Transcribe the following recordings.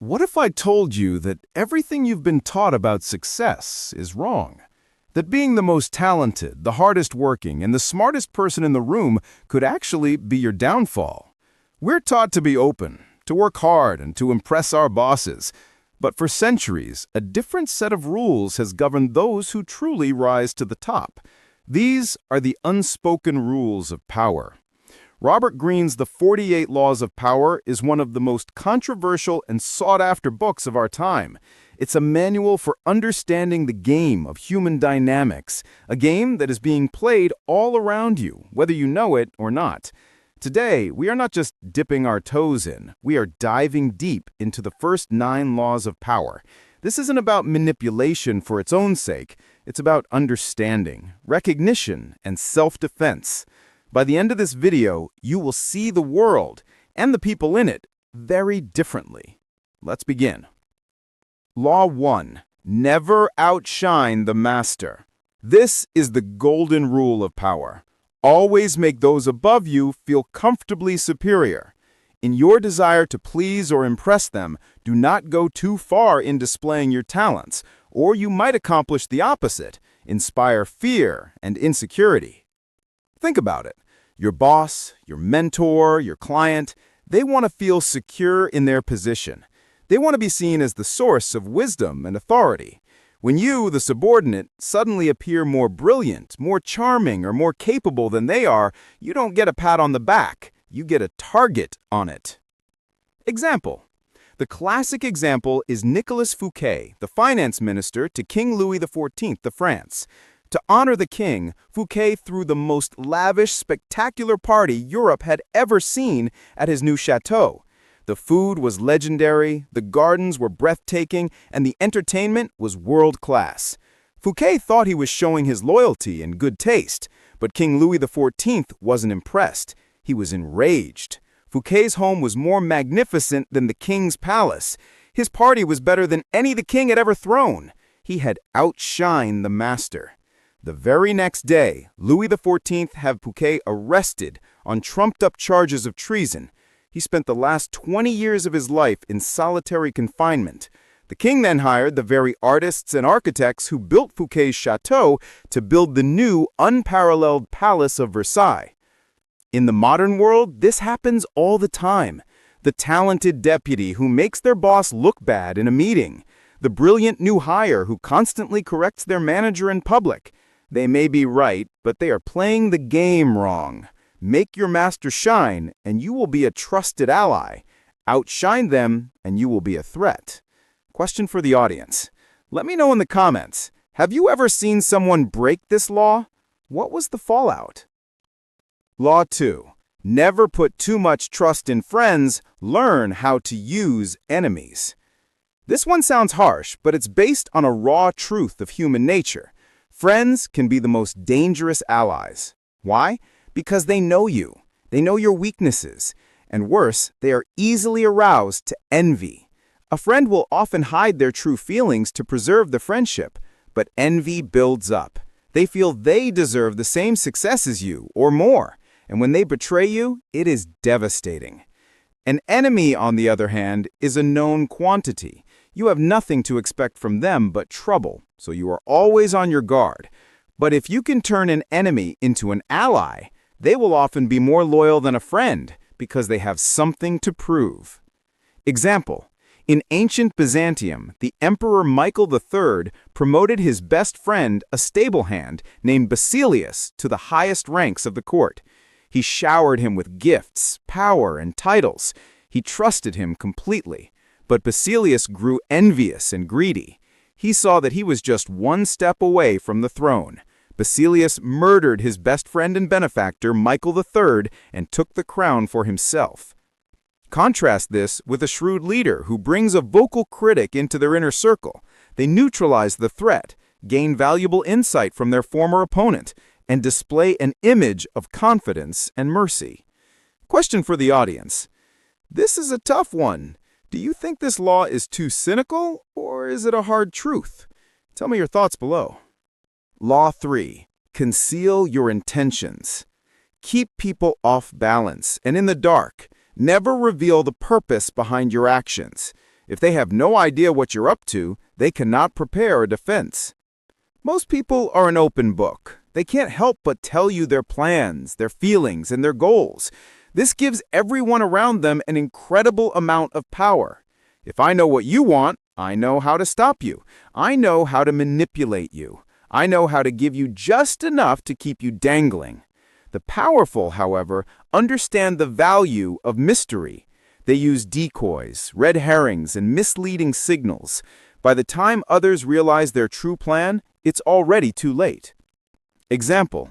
What if I told you that everything you've been taught about success is wrong? That being the most talented, the hardest working, and the smartest person in the room could actually be your downfall? We're taught to be open, to work hard, and to impress our bosses. But for centuries, a different set of rules has governed those who truly rise to the top. These are the unspoken rules of power. Robert Greene's The 48 Laws of Power is one of the most controversial and sought-after books of our time. It's a manual for understanding the game of human dynamics, a game that is being played all around you, whether you know it or not. Today, we are not just dipping our toes in, we are diving deep into the first 9 laws of power. This isn't about manipulation for its own sake, it's about understanding, recognition, and self-defense. By the end of this video, you will see the world and the people in it very differently. Let's begin. Law 1. Never outshine the master. This is the golden rule of power. Always make those above you feel comfortably superior. In your desire to please or impress them, do not go too far in displaying your talents, or you might accomplish the opposite, inspire fear and insecurity. Think about it. Your boss, your mentor, your client, they want to feel secure in their position. They want to be seen as the source of wisdom and authority. When you, the subordinate, suddenly appear more brilliant, more charming, or more capable than they are, you don't get a pat on the back. You get a target on it. Example. The classic example is Nicolas Fouquet, the finance minister to King Louis XIV of France. To honor the king, Fouquet threw the most lavish, spectacular party Europe had ever seen at his new chateau. The food was legendary, the gardens were breathtaking, and the entertainment was world-class. Fouquet thought he was showing his loyalty and good taste, but King Louis XIV wasn't impressed. He was enraged. Fouquet's home was more magnificent than the king's palace. His party was better than any the king had ever thrown. He had outshined the master. The very next day, Louis XIV had Fouquet arrested on trumped-up charges of treason. He spent the last 20 years of his life in solitary confinement. The king then hired the very artists and architects who built Fouquet's chateau to build the new, unparalleled Palace of Versailles. In the modern world, this happens all the time. The talented deputy who makes their boss look bad in a meeting. The brilliant new hire who constantly corrects their manager in public. They may be right, but they are playing the game wrong. Make your master shine, and you will be a trusted ally. Outshine them, and you will be a threat. Question for the audience. Let me know in the comments. Have you ever seen someone break this law? What was the fallout? Law 2. Never put too much trust in friends. Learn how to use enemies. This one sounds harsh, but it's based on a raw truth of human nature. Friends can be the most dangerous allies. Why? Because they know you. They know your weaknesses. And worse, they are easily aroused to envy. A friend will often hide their true feelings to preserve the friendship, but envy builds up. They feel they deserve the same success as you, or more. And when they betray you, it is devastating. An enemy, on the other hand, is a known quantity. You have nothing to expect from them but trouble, so you are always on your guard. But if you can turn an enemy into an ally, they will often be more loyal than a friend because they have something to prove. Example. In ancient Byzantium, the Emperor Michael III promoted his best friend, a stable hand named Basilius, to the highest ranks of the court. He showered him with gifts, power, and titles. He trusted him completely. But Basilius grew envious and greedy. He saw that he was just one step away from the throne. Basilius murdered his best friend and benefactor, Michael III, and took the crown for himself. Contrast this with a shrewd leader who brings a vocal critic into their inner circle. They neutralize the threat, gain valuable insight from their former opponent, and display an image of confidence and mercy. Question for the audience. This is a tough one. Do you think this law is too cynical, or is it a hard truth? Tell me your thoughts below. Law 3. Conceal your intentions. Keep people off balance and in the dark. Never reveal the purpose behind your actions. If they have no idea what you're up to, they cannot prepare a defense. Most people are an open book. They can't help but tell you their plans, their feelings, and their goals. This gives everyone around them an incredible amount of power. If I know what you want, I know how to stop you. I know how to manipulate you. I know how to give you just enough to keep you dangling. The powerful, however, understand the value of mystery. They use decoys, red herrings, and misleading signals. By the time others realize their true plan, it's already too late. Example: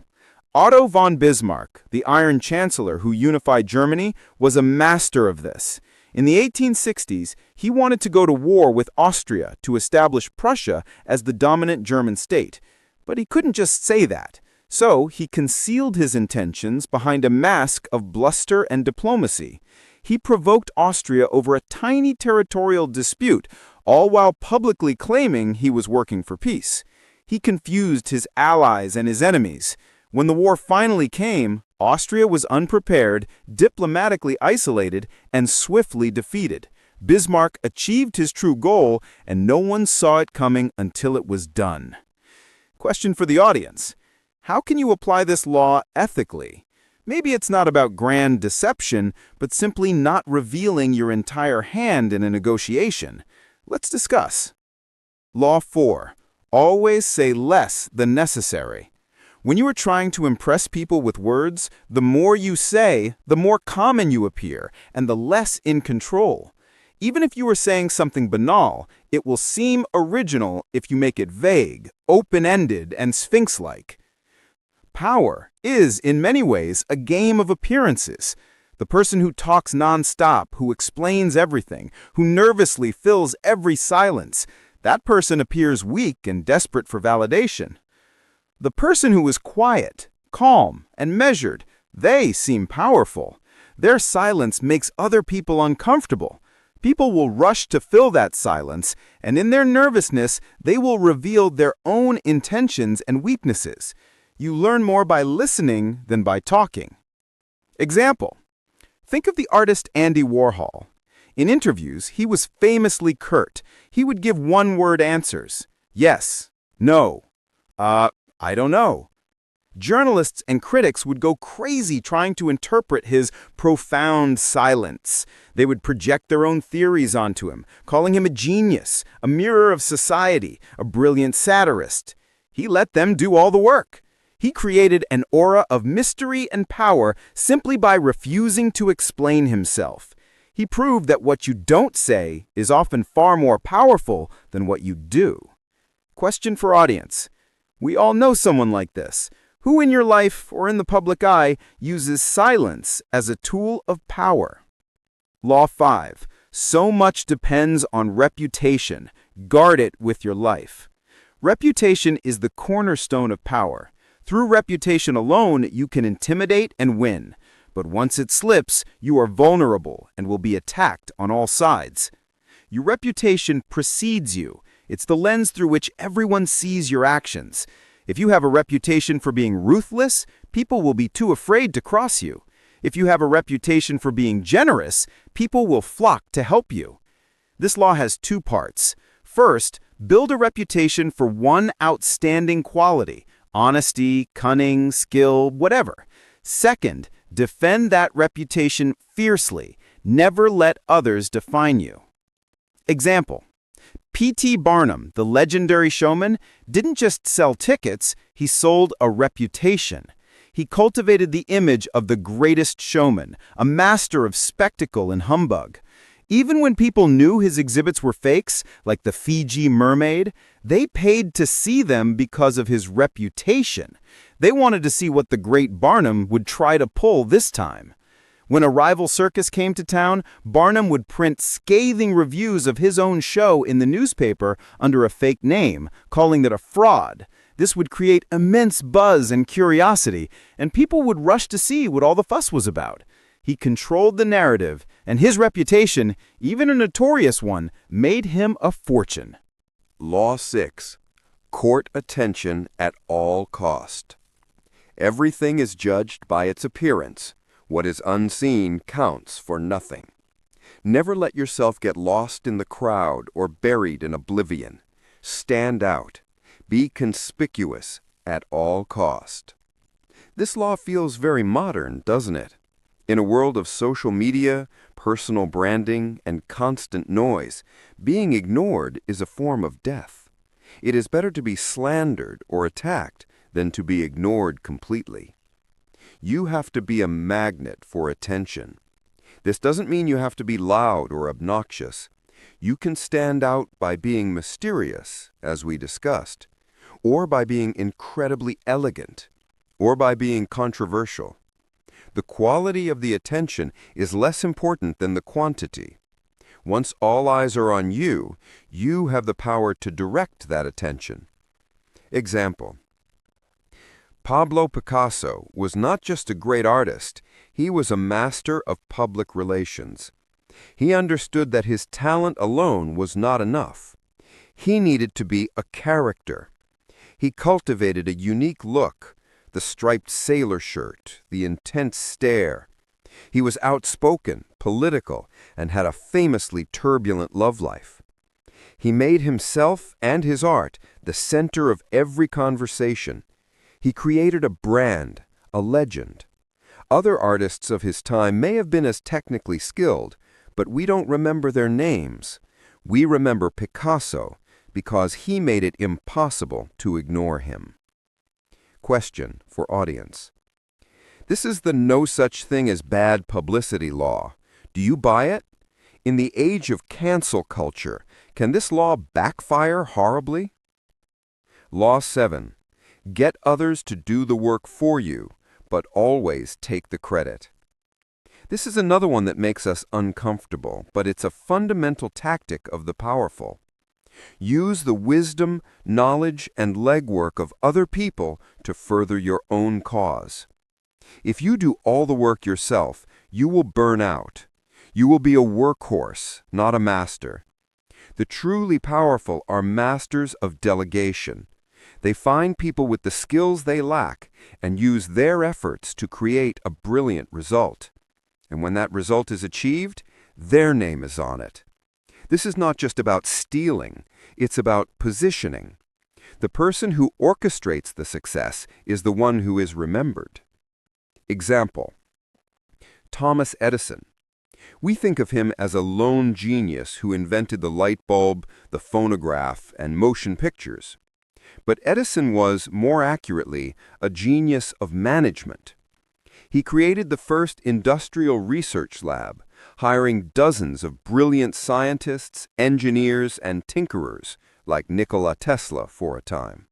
Otto von Bismarck, the Iron Chancellor who unified Germany, was a master of this. In the 1860s, he wanted to go to war with Austria to establish Prussia as the dominant German state. But he couldn't just say that. So he concealed his intentions behind a mask of bluster and diplomacy. He provoked Austria over a tiny territorial dispute, all while publicly claiming he was working for peace. He confused his allies and his enemies. When the war finally came, Austria was unprepared, diplomatically isolated, and swiftly defeated. Bismarck achieved his true goal, and no one saw it coming until it was done. Question for the audience: how can you apply this law ethically? Maybe it's not about grand deception, but simply not revealing your entire hand in a negotiation. Let's discuss. Law 4. Always say less than necessary. When you are trying to impress people with words, the more you say, the more common you appear, and the less in control. Even if you are saying something banal, it will seem original if you make it vague, open-ended, and sphinx-like. Power is, in many ways, a game of appearances. The person who talks nonstop, who explains everything, who nervously fills every silence, that person appears weak and desperate for validation. The person who is quiet, calm, and measured, they seem powerful. Their silence makes other people uncomfortable. People will rush to fill that silence, and in their nervousness, they will reveal their own intentions and weaknesses. You learn more by listening than by talking. Example: think of the artist Andy Warhol. In interviews, he was famously curt. He would give one-word answers. Yes, no, I don't know. Journalists and critics would go crazy trying to interpret his profound silence. They would project their own theories onto him, calling him a genius, a mirror of society, a brilliant satirist. He let them do all the work. He created an aura of mystery and power simply by refusing to explain himself. He proved that what you don't say is often far more powerful than what you do. Question for audience: we all know someone like this. Who in your life or in the public eye uses silence as a tool of power? Law 5. So much depends on reputation. Guard it with your life. Reputation is the cornerstone of power. Through reputation alone, you can intimidate and win. But once it slips, you are vulnerable and will be attacked on all sides. Your reputation precedes you. It's the lens through which everyone sees your actions. If you have a reputation for being ruthless, people will be too afraid to cross you. If you have a reputation for being generous, people will flock to help you. This law has two parts. First, build a reputation for one outstanding quality: honesty, cunning, skill, whatever. Second, defend that reputation fiercely. Never let others define you. Example: P.T. Barnum, the legendary showman, didn't just sell tickets, he sold a reputation. He cultivated the image of the greatest showman, a master of spectacle and humbug. Even when people knew his exhibits were fakes, like the Fiji mermaid, they paid to see them because of his reputation. They wanted to see what the great Barnum would try to pull this time. When a rival circus came to town, Barnum would print scathing reviews of his own show in the newspaper under a fake name, calling it a fraud. This would create immense buzz and curiosity, and people would rush to see what all the fuss was about. He controlled the narrative, and his reputation, even a notorious one, made him a fortune. Law 6. Court attention at all cost. Everything is judged by its appearance. What is unseen counts for nothing. Never let yourself get lost in the crowd or buried in oblivion. Stand out. Be conspicuous at all cost. This law feels very modern, doesn't it? In a world of social media, personal branding, and constant noise, being ignored is a form of death. It is better to be slandered or attacked than to be ignored completely. You have to be a magnet for attention. This doesn't mean you have to be loud or obnoxious. You can stand out by being mysterious, as we discussed, or by being incredibly elegant, or by being controversial. The quality of the attention is less important than the quantity. Once all eyes are on you, you have the power to direct that attention. Example: Pablo Picasso was not just a great artist, he was a master of public relations. He understood that his talent alone was not enough. He needed to be a character. He cultivated a unique look, the striped sailor shirt, the intense stare. He was outspoken, political, and had a famously turbulent love life. He made himself and his art the center of every conversation. He created a brand, a legend. Other artists of his time may have been as technically skilled, but we don't remember their names. We remember Picasso because he made it impossible to ignore him. Question for audience. This is the no such thing as bad publicity law. Do you buy it? In the age of cancel culture, can this law backfire horribly? Law 7. Get others to do the work for you, but always take the credit. This is another one that makes us uncomfortable, but it's a fundamental tactic of the powerful. Use the wisdom, knowledge, and legwork of other people to further your own cause. If you do all the work yourself, you will burn out. You will be a workhorse, not a master. The truly powerful are masters of delegation. They find people with the skills they lack and use their efforts to create a brilliant result. And when that result is achieved, their name is on it. This is not just about stealing, it's about positioning. The person who orchestrates the success is the one who is remembered. Example: Thomas Edison. We think of him as a lone genius who invented the light bulb, the phonograph, and motion pictures. But Edison was, more accurately, a genius of management. He created the first industrial research lab, hiring dozens of brilliant scientists, engineers, and tinkerers, like Nikola Tesla for a time.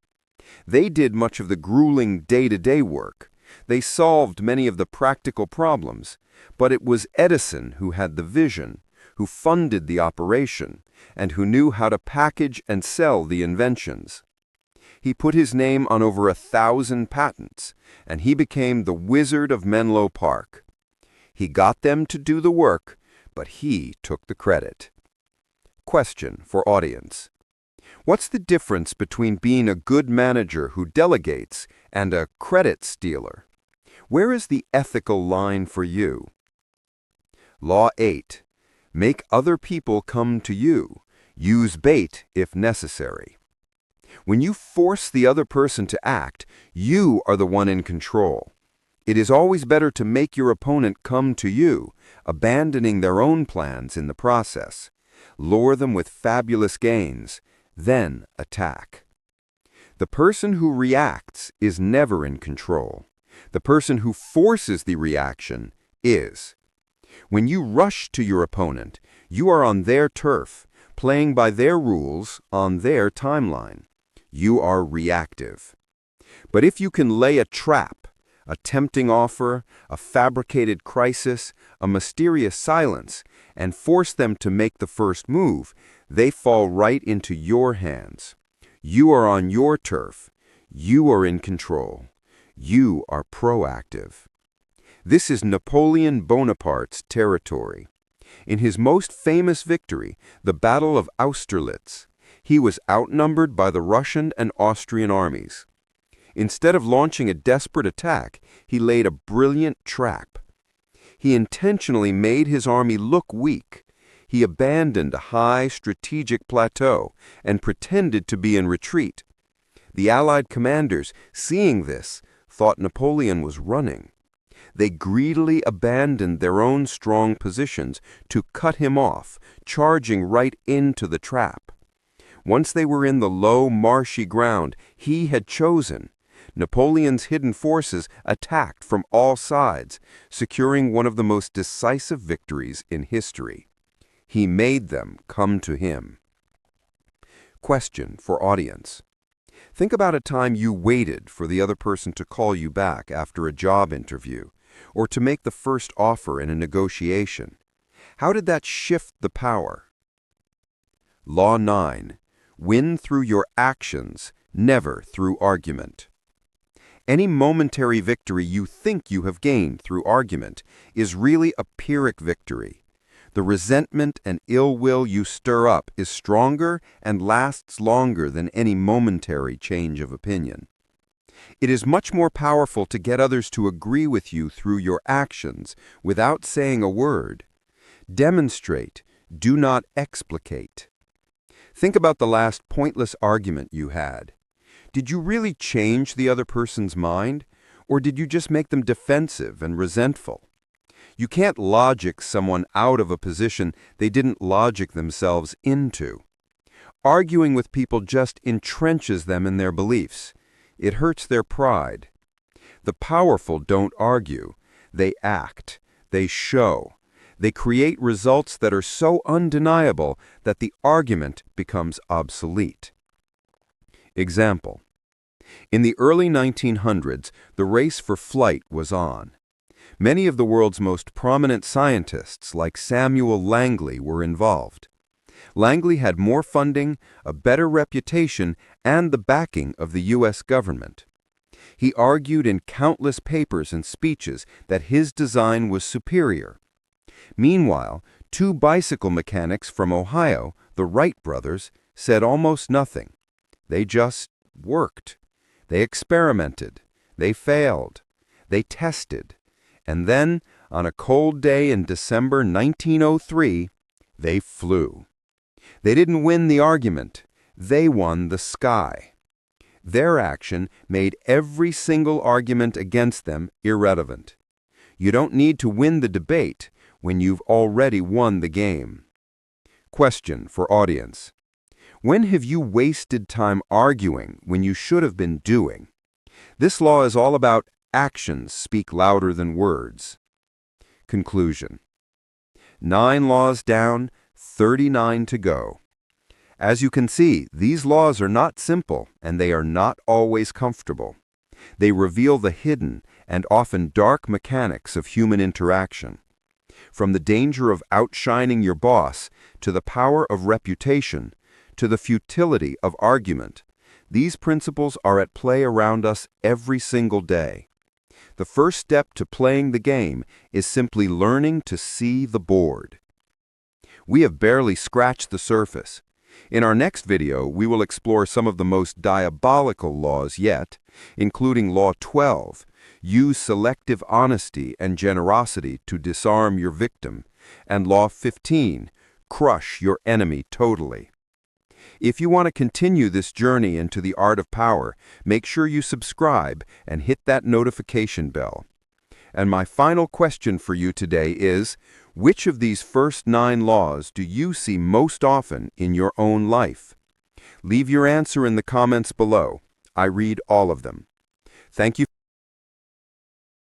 They did much of the grueling day-to-day work. They solved many of the practical problems, but it was Edison who had the vision, who funded the operation, and who knew how to package and sell the inventions. He put his name on over 1,000 patents, and he became the Wizard of Menlo Park. He got them to do the work, but he took the credit. Question for audience. What's the difference between being a good manager who delegates and a credit stealer? Where is the ethical line for you? Law 8. Make other people come to you. Use bait if necessary. When you force the other person to act, you are the one in control. It is always better to make your opponent come to you, abandoning their own plans in the process. Lure them with fabulous gains, then attack. The person who reacts is never in control. The person who forces the reaction is. When you rush to your opponent, you are on their turf, playing by their rules on their timeline. You are reactive. But if you can lay a trap, a tempting offer, a fabricated crisis, a mysterious silence, and force them to make the first move, they fall right into your hands. You are on your turf. You are in control. You are proactive. This is Napoleon Bonaparte's territory. In his most famous victory, the Battle of Austerlitz, he was outnumbered by the Russian and Austrian armies. Instead of launching a desperate attack, he laid a brilliant trap. He intentionally made his army look weak. He abandoned a high strategic plateau and pretended to be in retreat. The Allied commanders, seeing this, thought Napoleon was running. They greedily abandoned their own strong positions to cut him off, charging right into the trap. Once they were in the low, marshy ground he had chosen, Napoleon's hidden forces attacked from all sides, securing one of the most decisive victories in history. He made them come to him. Question for audience. Think about a time you waited for the other person to call you back after a job interview, or to make the first offer in a negotiation. How did that shift the power? Law 9. Win through your actions, never through argument. Any momentary victory you think you have gained through argument is really a Pyrrhic victory. The resentment and ill will you stir up is stronger and lasts longer than any momentary change of opinion. It is much more powerful to get others to agree with you through your actions without saying a word. Demonstrate, do not explicate. Think about the last pointless argument you had. Did you really change the other person's mind, or did you just make them defensive and resentful? You can't logic someone out of a position they didn't logic themselves into. Arguing with people just entrenches them in their beliefs. It hurts their pride. The powerful don't argue. They act. They show. They create results that are so undeniable that the argument becomes obsolete. Example. In the early 1900s, the race for flight was on. Many of the world's most prominent scientists, like Samuel Langley, were involved. Langley had more funding, a better reputation, and the backing of the U.S. government. He argued in countless papers and speeches that his design was superior. Meanwhile, two bicycle mechanics from Ohio, the Wright brothers, said almost nothing. They just worked. They experimented. They failed. They tested. And then, on a cold day in December 1903, they flew. They didn't win the argument. They won the sky. Their action made every single argument against them irrelevant. You don't need to win the debate when you've already won the game. Question for audience. When have you wasted time arguing when you should have been doing? This law is all about actions speak louder than words. Conclusion. 9 laws down, 39 to go. As you can see, these laws are not simple and they are not always comfortable. They reveal the hidden and often dark mechanics of human interaction. From the danger of outshining your boss to the power of reputation to the futility of argument, these principles are at play around us every single day. The first step to playing the game is simply learning to see the board. We have barely scratched the surface. In our next video, we will explore some of the most diabolical laws yet, including Law 12, use selective honesty and generosity to disarm your victim, and Law 15, crush your enemy totally. If you want to continue this journey into the art of power, make sure you subscribe and hit that notification bell. And my final question for you today is, which of these first 9 laws do you see most often in your own life? Leave your answer in the comments below. I read all of them. Thank you.